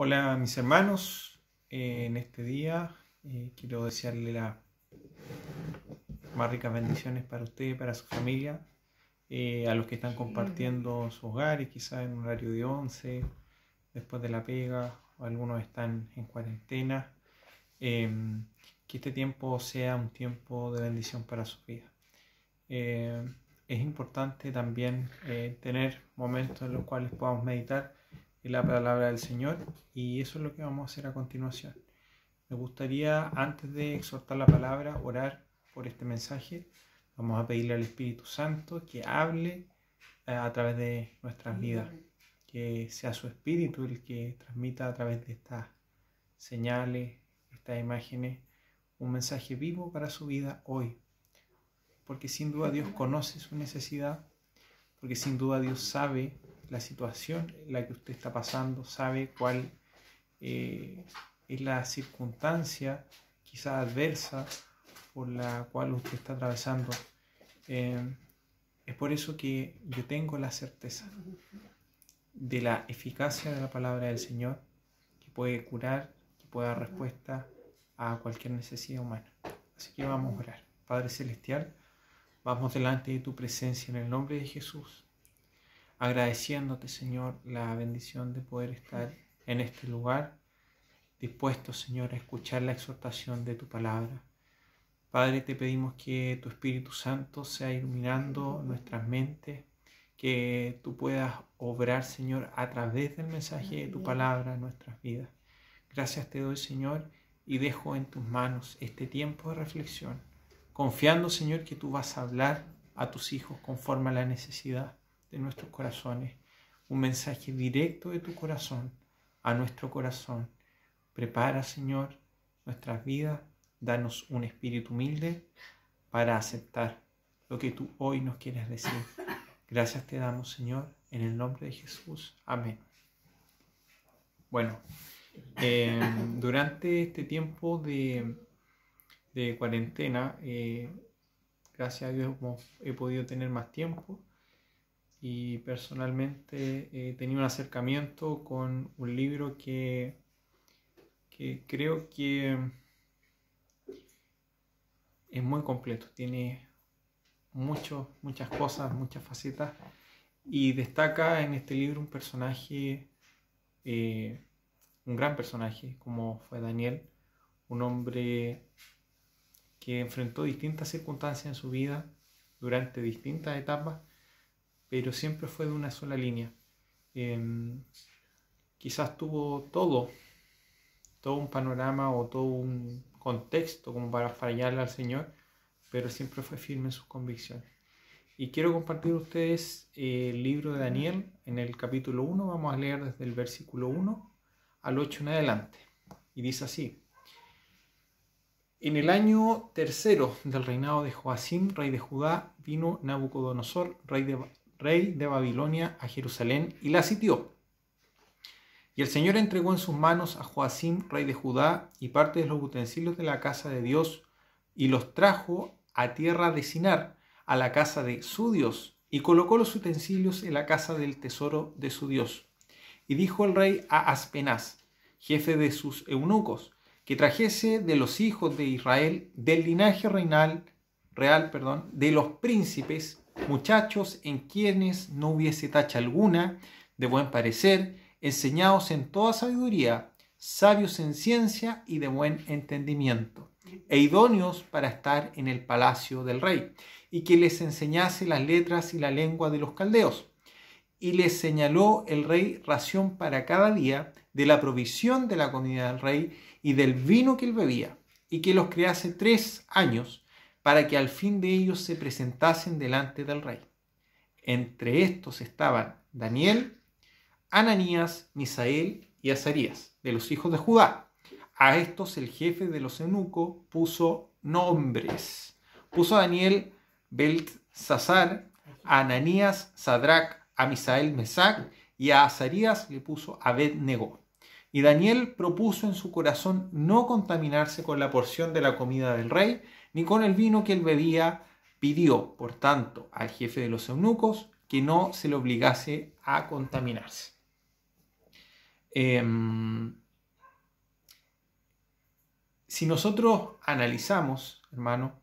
Hola mis hermanos, en este día quiero desearle las más ricas bendiciones para usted y para su familia, a los que están compartiendo su hogar y quizás en un horario de 11, después de la pega, o algunos están en cuarentena, que este tiempo sea un tiempo de bendición para su vida. Es importante también tener momentos en los cuales podamos meditar en la palabra del Señor, y eso es lo que vamos a hacer a continuación. Me gustaría, antes de exhortar la palabra, orar por este mensaje. Vamos a pedirle al Espíritu Santo que hable a través de nuestras vidas, que sea su Espíritu el que transmita a través de estas señales, estas imágenes, un mensaje vivo para su vida hoy, porque sin duda Dios conoce su necesidad, porque sin duda Dios sabe la situación en la que usted está pasando, sabe cuál es la circunstancia quizás adversa por la cual usted está atravesando. Es por eso que yo tengo la certeza de la eficacia de la palabra del Señor, que puede curar, que puede dar respuesta a cualquier necesidad humana. Así que vamos a orar. Padre Celestial, vamos delante de tu presencia en el nombre de Jesús, agradeciéndote, Señor, la bendición de poder estar en este lugar, dispuestos, Señor, a escuchar la exhortación de tu palabra. Padre, te pedimos que tu Espíritu Santo sea iluminando nuestras mentes, que tú puedas obrar, Señor, a través del mensaje de tu palabra en nuestras vidas. Gracias te doy, Señor, y dejo en tus manos este tiempo de reflexión, confiando, Señor, que tú vas a hablar a tus hijos conforme a la necesidad de nuestros corazones, un mensaje directo de tu corazón a nuestro corazón. Prepara, Señor, nuestras vidas, danos un espíritu humilde para aceptar lo que tú hoy nos quieres decir. Gracias te damos, Señor, en el nombre de Jesús. Amén. Bueno, durante este tiempo de cuarentena, gracias a Dios he podido tener más tiempo, y personalmente he tenido un acercamiento con un libro que creo que es muy completo, tiene muchas cosas, muchas facetas, y destaca en este libro un personaje, un gran personaje como fue Daniel, un hombre que enfrentó distintas circunstancias en su vida durante distintas etapas, pero siempre fue de una sola línea. Quizás tuvo todo un panorama o todo un contexto como para fallarle al Señor, pero siempre fue firme en sus convicciones. Y quiero compartir con ustedes el libro de Daniel en el capítulo 1. Vamos a leer desde el versículo 1 al 8 en adelante. Y dice así: En el año tercero del reinado de Joacim, rey de Judá, vino Nabucodonosor, rey de Babilonia, a Jerusalén y la sitió. Y el Señor entregó en sus manos a Joacim, rey de Judá, y parte de los utensilios de la casa de Dios, y los trajo a tierra de Sinar, a la casa de su Dios, y colocó los utensilios en la casa del tesoro de su Dios. Y dijo el rey a Aspenaz, jefe de sus eunucos, que trajese de los hijos de Israel, del linaje real, de los príncipes, muchachos en quienes no hubiese tacha alguna, de buen parecer, enseñados en toda sabiduría, sabios en ciencia y de buen entendimiento, e idóneos para estar en el palacio del rey, y que les enseñase las letras y la lengua de los caldeos. Y les señaló el rey ración para cada día de la provisión de la comida del rey y del vino que él bebía, y que los criase 3 años, para que al fin de ellos se presentasen delante del rey. Entre estos estaban Daniel, Ananías, Misael y Azarías, de los hijos de Judá. A estos el jefe de los eunucos puso nombres. Puso a Daniel Beltsasar, a Ananías Sadrac, a Misael Mesac, y a Azarías le puso Abed-Nego. Y Daniel propuso en su corazón no contaminarse con la porción de la comida del rey, ni con el vino que él bebía. Pidió, por tanto, al jefe de los eunucos que no se le obligase a contaminarse. En si nosotros analizamos, hermano,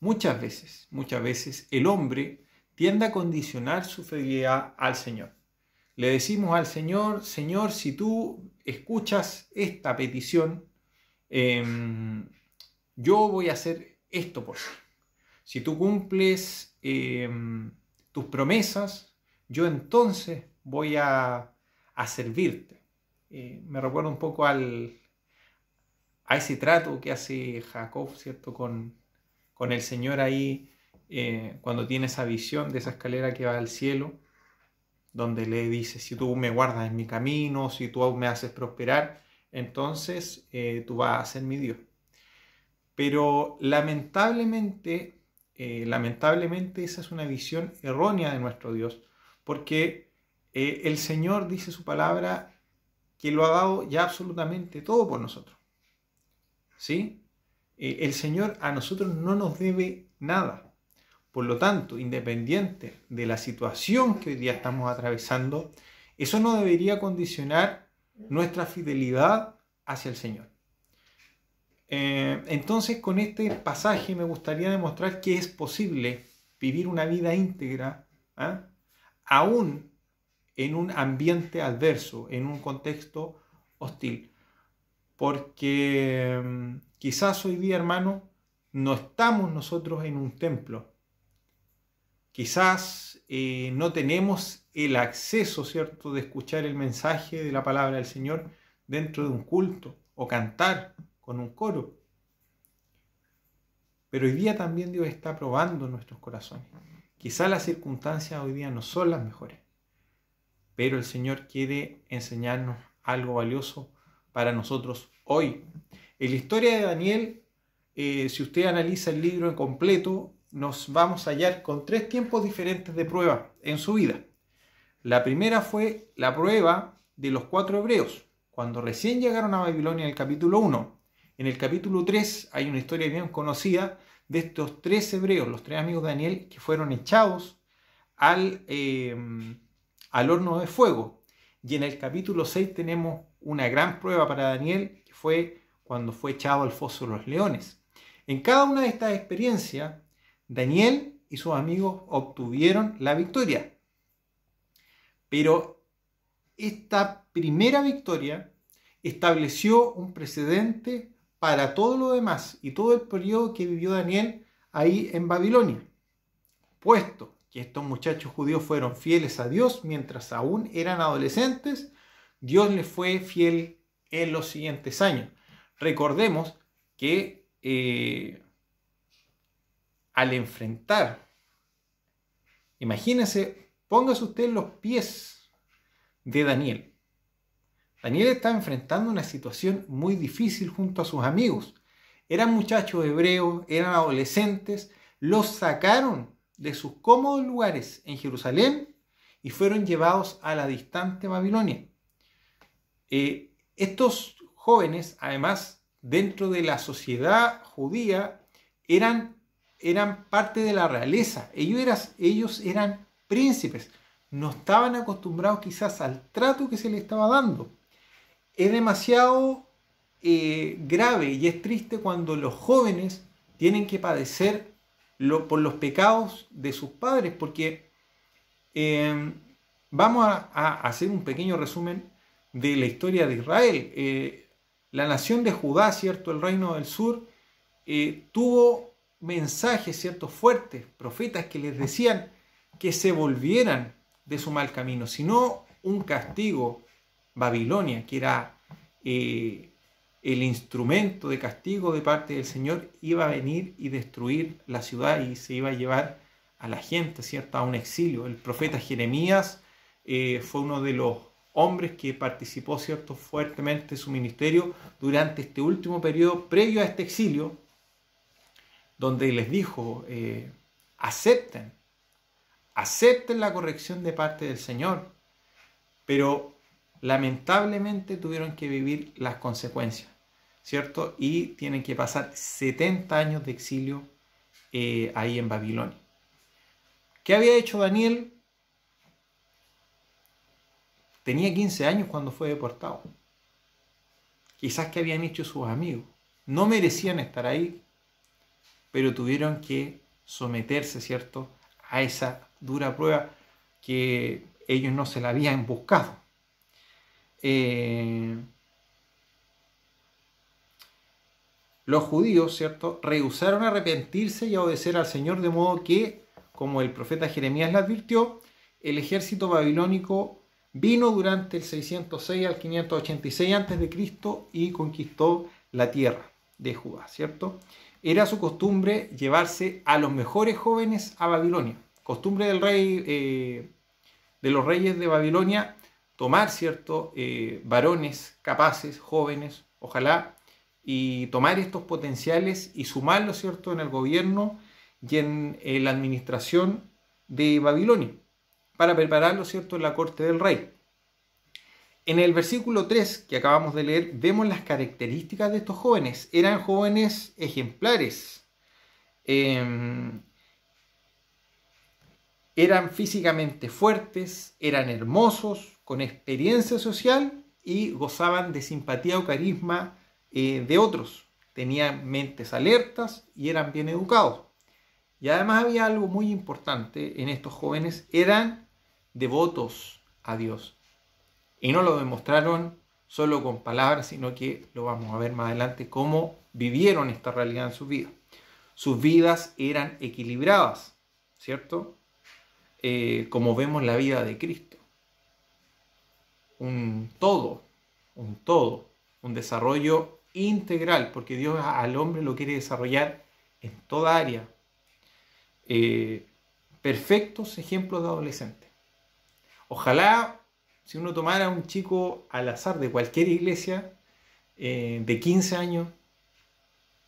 muchas veces el hombre tiende a condicionar su fidelidad al Señor. Le decimos al Señor: Señor, si tú escuchas esta petición, yo voy a hacer esto por ti. Si tú cumples tus promesas, yo entonces voy a servirte. Me recuerda un poco a ese trato que hace Jacob, ¿cierto? Con el Señor ahí, cuando tiene esa visión de esa escalera que va al cielo, donde le dice: si tú me guardas en mi camino, si tú me haces prosperar, entonces tú vas a ser mi Dios. Pero lamentablemente esa es una visión errónea de nuestro Dios, porque el Señor dice su palabra que lo ha dado ya absolutamente todo por nosotros. ¿Sí? El Señor a nosotros no nos debe nada. Por lo tanto, independiente de la situación que hoy día estamos atravesando, eso no debería condicionar nuestra fidelidad hacia el Señor. Entonces, con este pasaje me gustaría demostrar que es posible vivir una vida íntegra, aún en un ambiente adverso, en un contexto hostil. Porque quizás hoy día, hermano, no estamos nosotros en un templo. Quizás no tenemos el acceso, ¿cierto?, de escuchar el mensaje de la palabra del Señor dentro de un culto o cantar con un coro. Pero hoy día también Dios está probando nuestros corazones. Quizás las circunstancias hoy día no son las mejores, pero el Señor quiere enseñarnos algo valioso para nosotros hoy. En la historia de Daniel, si usted analiza el libro en completo, nos vamos a hallar con 3 tiempos diferentes de prueba en su vida. La primera fue la prueba de los 4 hebreos, cuando recién llegaron a Babilonia en el capítulo 1. En el capítulo 3 hay una historia bien conocida de estos 3 hebreos, los 3 amigos de Daniel, que fueron echados al horno de fuego. Y en el capítulo 6 tenemos una gran prueba para Daniel, que fue cuando fue echado al foso de los leones. En cada una de estas experiencias, Daniel y sus amigos obtuvieron la victoria. Pero esta primera victoria estableció un precedente para todo lo demás y todo el periodo que vivió Daniel ahí en Babilonia. Puesto que estos muchachos judíos fueron fieles a Dios mientras aún eran adolescentes, Dios les fue fiel en los siguientes años. Recordemos que al enfrentar, imagínense, póngase usted en los pies de Daniel. Daniel estaba enfrentando una situación muy difícil junto a sus amigos. Eran muchachos hebreos, eran adolescentes, los sacaron de sus cómodos lugares en Jerusalén y fueron llevados a la distante Babilonia. Estos jóvenes, además, dentro de la sociedad judía, eran parte de la realeza. Ellos eran príncipes. No estaban acostumbrados quizás al trato que se les estaba dando. Es demasiado grave y es triste cuando los jóvenes tienen que padecer por los pecados de sus padres, porque vamos a hacer un pequeño resumen de la historia de Israel. La nación de Judá, ¿cierto?, el reino del sur, tuvo mensajes, ¿cierto?, fuertes, profetas que les decían que se volvieran de su mal camino, sino un castigo. Babilonia, que era el instrumento de castigo de parte del Señor, iba a venir y destruir la ciudad y se iba a llevar a la gente, ¿cierto?, a un exilio. El profeta Jeremías fue uno de los hombres que participó, ¿cierto?, fuertemente en su ministerio durante este último periodo previo a este exilio, donde les dijo: acepten la corrección de parte del Señor, pero lamentablemente tuvieron que vivir las consecuencias, ¿cierto? Y tienen que pasar 70 años de exilio ahí en Babilonia. ¿Qué había hecho Daniel? Tenía 15 años cuando fue deportado. quizás que habían hecho sus amigos. No merecían estar ahí, pero tuvieron que someterse, ¿cierto?, a esa dura prueba que ellos no se la habían buscado. Los judíos, ¿cierto?, rehusaron arrepentirse y obedecer al Señor, de modo que, como el profeta Jeremías le advirtió, el ejército babilónico vino durante el 606 al 586 a.C. y conquistó la tierra de Judá, ¿cierto? Era su costumbre llevarse a los mejores jóvenes a Babilonia. Costumbre del rey, de los reyes de Babilonia, tomar, ¿cierto?, varones capaces, jóvenes, ojalá, y tomar estos potenciales y sumarlos, ¿cierto?, en el gobierno y en la administración de Babilonia, para prepararlos, ¿cierto?, en la corte del rey. En el versículo 3 que acabamos de leer, vemos las características de estos jóvenes. Eran jóvenes ejemplares. Eran físicamente fuertes, eran hermosos, con experiencia social y gozaban de simpatía o carisma de otros. Tenían mentes alertas y eran bien educados. Y además había algo muy importante en estos jóvenes: eran devotos a Dios. Y no lo demostraron solo con palabras, sino que lo vamos a ver más adelante cómo vivieron esta realidad en sus vidas. Sus vidas eran equilibradas, ¿cierto? Como vemos la vida de Cristo. Un todo, un desarrollo integral, porque Dios al hombre lo quiere desarrollar en toda área. Perfectos ejemplos de adolescentes. Ojalá, si uno tomara a un chico al azar de cualquier iglesia de 15 años,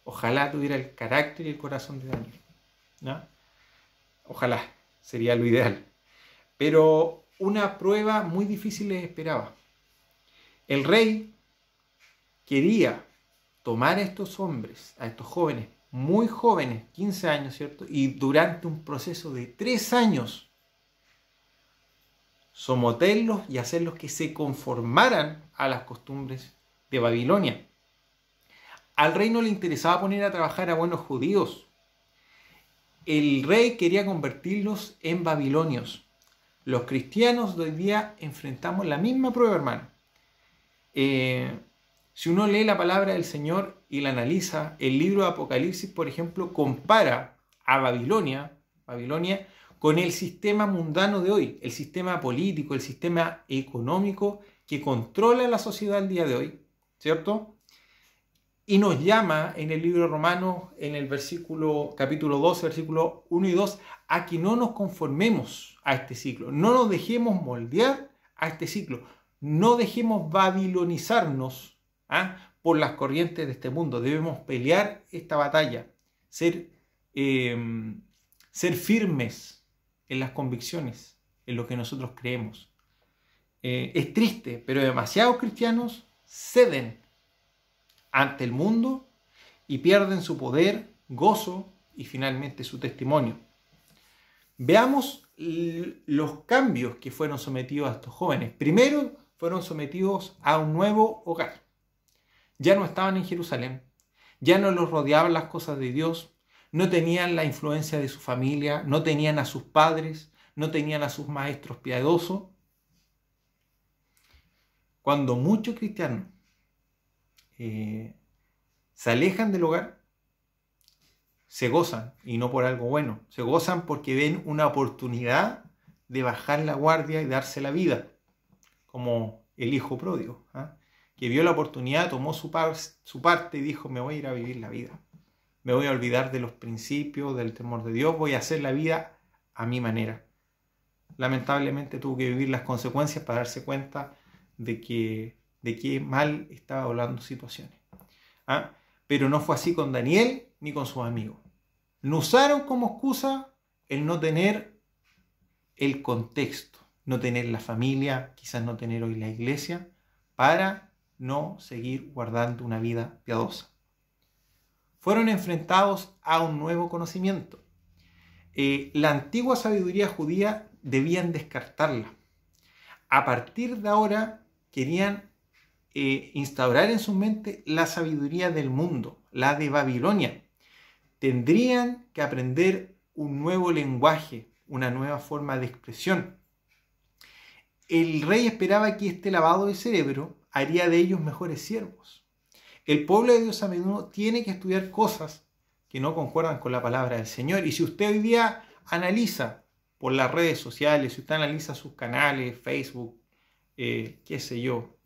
ojalá tuviera el carácter y el corazón de Daniel, ¿no? Ojalá, sería lo ideal. Pero una prueba muy difícil les esperaba. El rey quería tomar a estos hombres, a estos jóvenes, muy jóvenes, 15 años, ¿cierto?, y durante un proceso de 3 años, someterlos y hacerlos que se conformaran a las costumbres de Babilonia. Al rey no le interesaba poner a trabajar a buenos judíos. El rey quería convertirlos en babilonios. Los cristianos de hoy día enfrentamos la misma prueba, hermano. Si uno lee la palabra del Señor y la analiza, el libro de Apocalipsis, por ejemplo, compara a Babilonia con el sistema mundano de hoy, el sistema político, el sistema económico que controla la sociedad al día de hoy, ¿cierto? Y nos llama en el libro de Romanos, en el capítulo 12, versículos 1 y 2, a que no nos conformemos a este ciclo, no nos dejemos moldear a este ciclo, no dejemos babilonizarnos por las corrientes de este mundo. Debemos pelear esta batalla, ser firmes en las convicciones, en lo que nosotros creemos. Es triste, pero demasiados cristianos ceden ante el mundo y pierden su poder, gozo y finalmente su testimonio. Veamos los cambios que fueron sometidos a estos jóvenes. Primero, fueron sometidos a un nuevo hogar. Ya no estaban en Jerusalén, ya no los rodeaban las cosas de Dios, no tenían la influencia de su familia, no tenían a sus padres, no tenían a sus maestros piadosos. Cuando muchos cristianos se alejan del hogar, se gozan, y no por algo bueno, se gozan porque ven una oportunidad de bajar la guardia y darse la vida, como el hijo pródigo, que vio la oportunidad, tomó su parte y dijo: me voy a ir a vivir la vida. Me voy a olvidar de los principios, del temor de Dios, voy a hacer la vida a mi manera. Lamentablemente tuvo que vivir las consecuencias para darse cuenta de qué mal estaba hablando situaciones. Pero no fue así con Daniel ni con sus amigos. No usaron como excusa el no tener el contexto, no tener la familia, quizás no tener hoy la iglesia, para no seguir guardando una vida piadosa. Fueron enfrentados a un nuevo conocimiento. La antigua sabiduría judía debían descartarla. A partir de ahora querían instaurar en su mente la sabiduría del mundo, la de Babilonia. Tendrían que aprender un nuevo lenguaje, una nueva forma de expresión. El rey esperaba que este lavado de cerebro haría de ellos mejores siervos. El pueblo de Dios a menudo tiene que estudiar cosas que no concuerdan con la palabra del Señor. Y si usted hoy día analiza por las redes sociales, si usted analiza sus canales, Facebook, qué sé yo,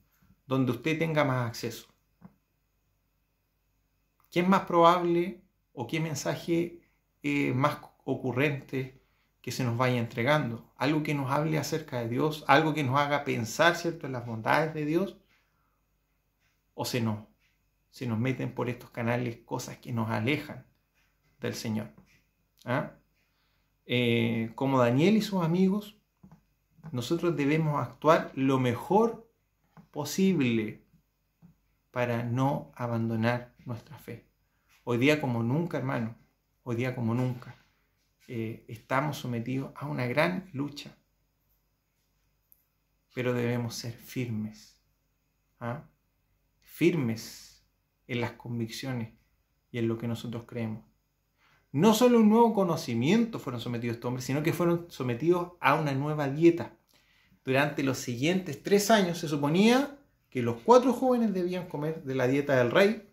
donde usted tenga más acceso, ¿qué es más probable o qué mensaje más ocurrente que se nos vaya entregando? ¿Algo que nos hable acerca de Dios? ¿Algo que nos haga pensar, ¿cierto?, en las bondades de Dios? ¿O se nos meten por estos canales cosas que nos alejan del Señor? Como Daniel y sus amigos, nosotros debemos actuar lo mejor posible para no abandonar nuestra fe. Hoy día como nunca, hermano, hoy día como nunca, estamos sometidos a una gran lucha, pero debemos ser firmes, firmes en las convicciones y en lo que nosotros creemos. No solo un nuevo conocimiento fueron sometidos estos hombres, sino que fueron sometidos a una nueva dieta. Durante los siguientes 3 años se suponía que los 4 jóvenes debían comer de la dieta del rey,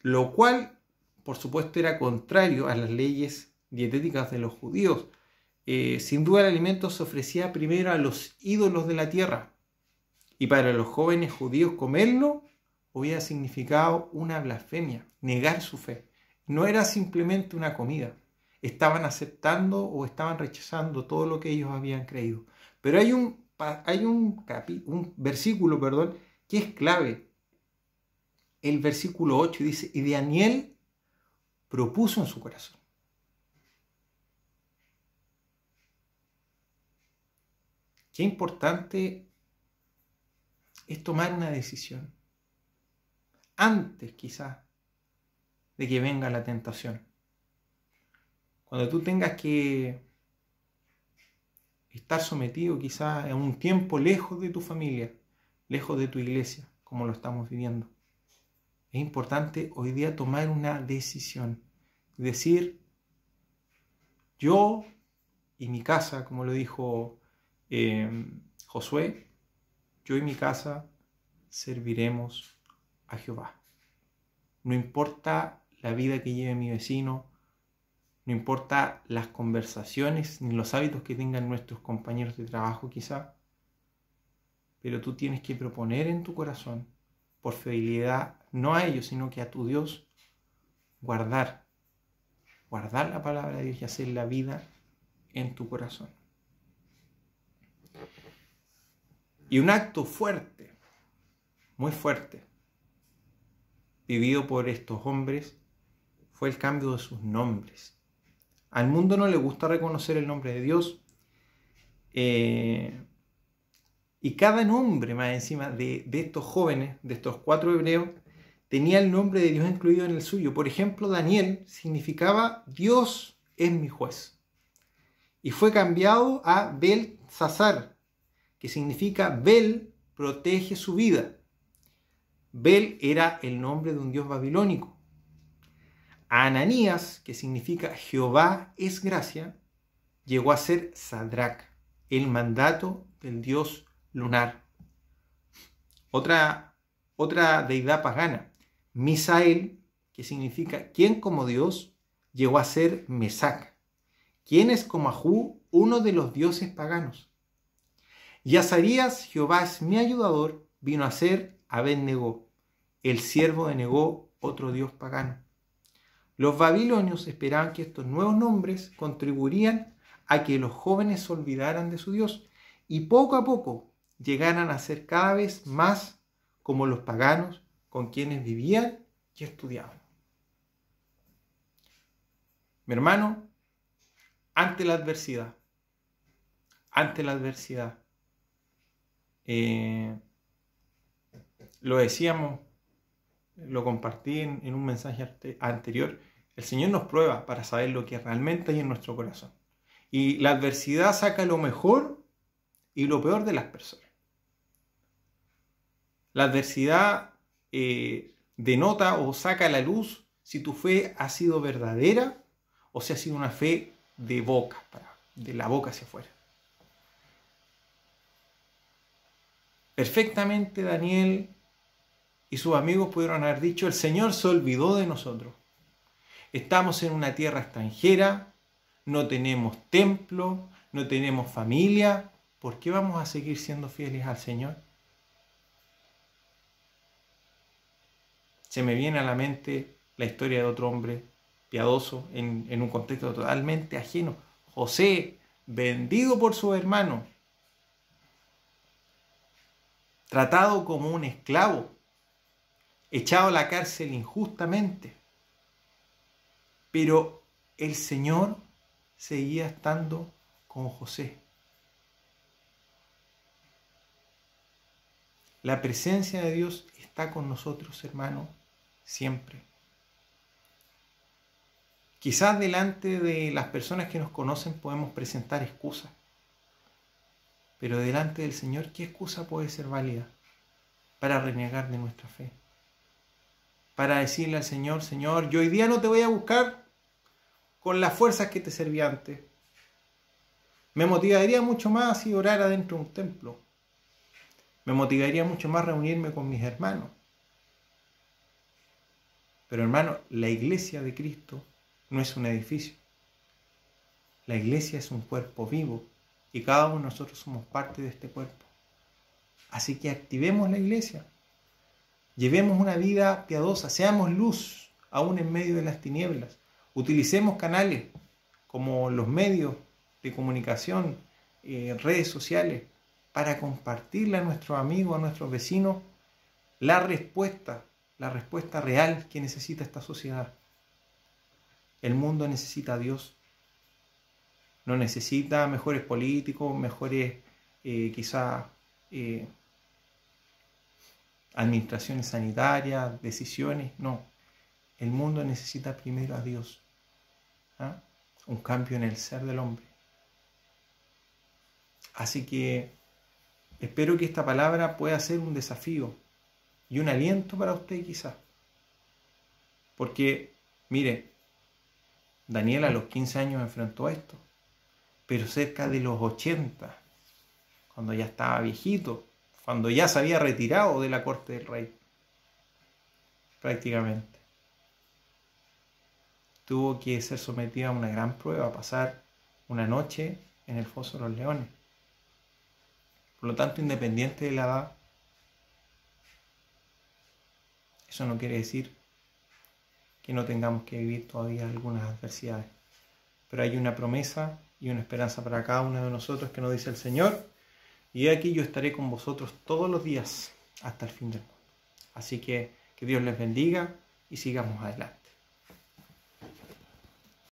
lo cual, por supuesto, era contrario a las leyes dietéticas de los judíos. Sin duda el alimento se ofrecía primero a los ídolos de la tierra, y para los jóvenes judíos comerlo hubiera significado una blasfemia, negar su fe. No era simplemente una comida, estaban aceptando o estaban rechazando todo lo que ellos habían creído. Pero hay un versículo, que es clave. El versículo 8 dice: y Daniel propuso en su corazón. Qué importante es tomar una decisión antes, quizás, de que venga la tentación. Cuando tú tengas que estar sometido quizás a un tiempo lejos de tu familia, lejos de tu iglesia, como lo estamos viviendo. Es importante hoy día tomar una decisión. Decir, yo y mi casa, como lo dijo Josué, yo y mi casa serviremos a Jehová. No importa la vida que lleve mi vecino, no importa las conversaciones ni los hábitos que tengan nuestros compañeros de trabajo quizá, pero tú tienes que proponer en tu corazón, por fidelidad no a ellos, sino que a tu Dios, guardar la palabra de Dios y hacer la vida en tu corazón. Y un acto fuerte, muy fuerte, vivido por estos hombres, fue el cambio de sus nombres. Al mundo no le gusta reconocer el nombre de Dios, y cada nombre más encima de estos jóvenes, de estos 4 hebreos, tenía el nombre de Dios incluido en el suyo. Por ejemplo, Daniel significaba Dios es mi juez, y fue cambiado a Belsasar, que significa Bel protege su vida. Bel era el nombre de un dios babilónico. A Ananías, que significa Jehová es gracia, llegó a ser Sadrach, el mandato del dios lunar. Otra deidad pagana, Misael, que significa ¿quién como Dios?, llegó a ser Mesac, quien es como Ajú, uno de los dioses paganos. Y Azarías, Jehová es mi ayudador, vino a ser Abed-Negó, el siervo de Negó, otro dios pagano. Los babilonios esperaban que estos nuevos nombres contribuirían a que los jóvenes se olvidaran de su Dios y poco a poco llegaran a ser cada vez más como los paganos con quienes vivían y estudiaban. Mi hermano, ante la adversidad, lo decíamos, lo compartí en un mensaje anterior, el Señor nos prueba para saber lo que realmente hay en nuestro corazón. Y la adversidad saca lo mejor y lo peor de las personas. La adversidad denota o saca a la luz si tu fe ha sido verdadera o si ha sido una fe de boca, de la boca hacia afuera. Perfectamente Daniel y sus amigos pudieron haber dicho: el Señor se olvidó de nosotros. Estamos en una tierra extranjera, no tenemos templo, no tenemos familia. ¿Por qué vamos a seguir siendo fieles al Señor? Se me viene a la mente la historia de otro hombre piadoso en un contexto totalmente ajeno. José, vendido por su hermano, tratado como un esclavo, echado a la cárcel injustamente. Pero el Señor seguía estando con José. La presencia de Dios está con nosotros, hermanos, siempre. Quizás delante de las personas que nos conocen podemos presentar excusas, pero delante del Señor, ¿qué excusa puede ser válida para renegar de nuestra fe? Para decirle al Señor: Señor, yo hoy día no te voy a buscar con las fuerzas que te servía antes. Me motivaría mucho más si orara dentro de un templo. Me motivaría mucho más reunirme con mis hermanos. Pero hermano, la iglesia de Cristo no es un edificio. La iglesia es un cuerpo vivo y cada uno de nosotros somos parte de este cuerpo. Así que activemos la iglesia. Llevemos una vida piadosa, seamos luz aún en medio de las tinieblas. Utilicemos canales como los medios de comunicación, redes sociales, para compartirle a nuestros amigos, a nuestros vecinos, la respuesta real que necesita esta sociedad. El mundo necesita a Dios. No necesita mejores políticos, mejores administraciones sanitarias, decisiones. No. El mundo necesita primero a Dios. Un cambio en el ser del hombre. Así que espero que esta palabra pueda ser un desafío y un aliento para usted quizás. Porque, mire, Daniel a los 15 años enfrentó esto, pero cerca de los 80, cuando ya estaba viejito, cuando ya se había retirado de la corte del rey, prácticamente, tuvo que ser sometido a una gran prueba, pasar una noche en el foso de los leones. Por lo tanto, independiente de la edad, eso no quiere decir que no tengamos que vivir todavía algunas adversidades. Pero hay una promesa y una esperanza para cada uno de nosotros que nos dice el Señor: y aquí yo estaré con vosotros todos los días hasta el fin del mundo. Así que Dios les bendiga y sigamos adelante.